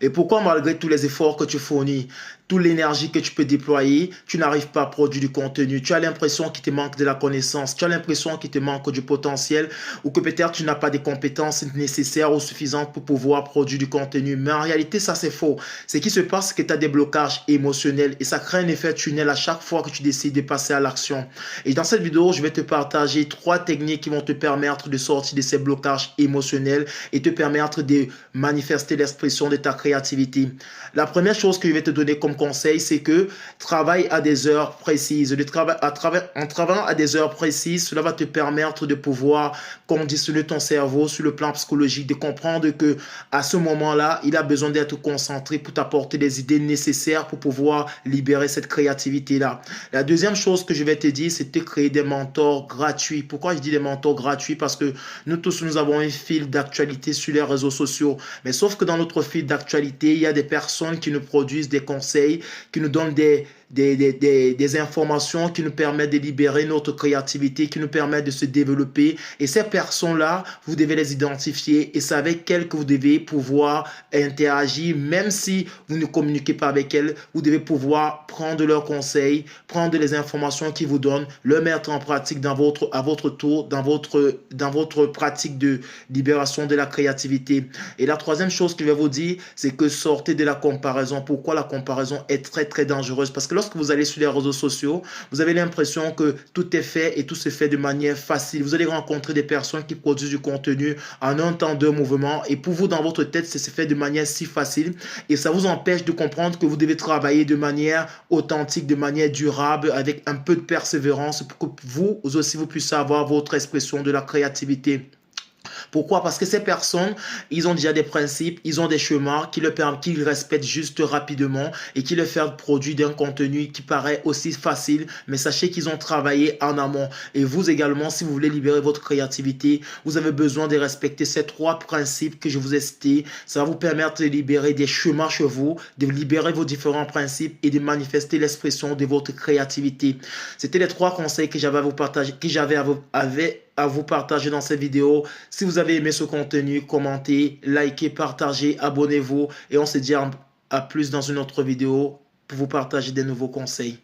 Et pourquoi malgré tous les efforts que tu fournis, toute l'énergie que tu peux déployer, tu n'arrives pas à produire du contenu. Tu as l'impression qu'il te manque de la connaissance, tu as l'impression qu'il te manque du potentiel ou que peut-être tu n'as pas des compétences nécessaires ou suffisantes pour pouvoir produire du contenu. Mais en réalité, ça c'est faux. Ce qui se passe, c'est que tu as des blocages émotionnels et ça crée un effet tunnel à chaque fois que tu décides de passer à l'action. Et dans cette vidéo, je vais te partager 3 techniques qui vont te permettre de sortir de ces blocages émotionnels et te permettre de manifester l'expression de ta créativité. La première chose que je vais te donner comme conseil, c'est que travaille à des heures précises. En travaillant à des heures précises, cela va te permettre de pouvoir conditionner ton cerveau sur le plan psychologique, de comprendre que à ce moment-là, il a besoin d'être concentré pour t'apporter les idées nécessaires pour pouvoir libérer cette créativité-là. La deuxième chose que je vais te dire, c'est de créer des mentors gratuits. Pourquoi je dis des mentors gratuits? Parce que nous tous, nous avons un fil d'actualité sur les réseaux sociaux. Mais sauf que dans notre fil d'actualité, il y a des personnes qui nous produisent des conseils, qui nous donnent des informations qui nous permettent de libérer notre créativité, qui nous permettent de se développer. Et ces personnes-là, vous devez les identifier et c'est avec elles que vous devez pouvoir interagir. Même si vous ne communiquez pas avec elles, vous devez pouvoir prendre leurs conseils, prendre les informations qu'ils vous donnent, le mettre en pratique à votre tour, dans votre pratique de libération de la créativité. Et la troisième chose que je vais vous dire, c'est que sortez de la comparaison. Pourquoi la comparaison est très très dangereuse? Parce que lorsque vous allez sur les réseaux sociaux, vous avez l'impression que tout est fait et tout se fait de manière facile. Vous allez rencontrer des personnes qui produisent du contenu en un temps, deux mouvements. Et pour vous, dans votre tête, ça se fait de manière si facile. Et ça vous empêche de comprendre que vous devez travailler de manière authentique, de manière durable, avec un peu de persévérance pour que vous aussi, vous puissiez avoir votre expression de la créativité. Pourquoi? Parce que ces personnes, ils ont déjà des principes, ils ont des chemins qui qu'ils respectent juste rapidement et qui leur font produire d'un contenu qui paraît aussi facile, mais sachez qu'ils ont travaillé en amont. Et vous également, si vous voulez libérer votre créativité, vous avez besoin de respecter ces 3 principes que je vous ai cités. Ça va vous permettre de libérer des chemins chez vous, de libérer vos différents principes et de manifester l'expression de votre créativité. C'était les 3 conseils que j'avais à vous partager, à vous partager dans cette vidéo. Si vous avez aimé ce contenu, commentez, likez, partagez, abonnez-vous et on se dit à plus dans une autre vidéo pour vous partager des nouveaux conseils.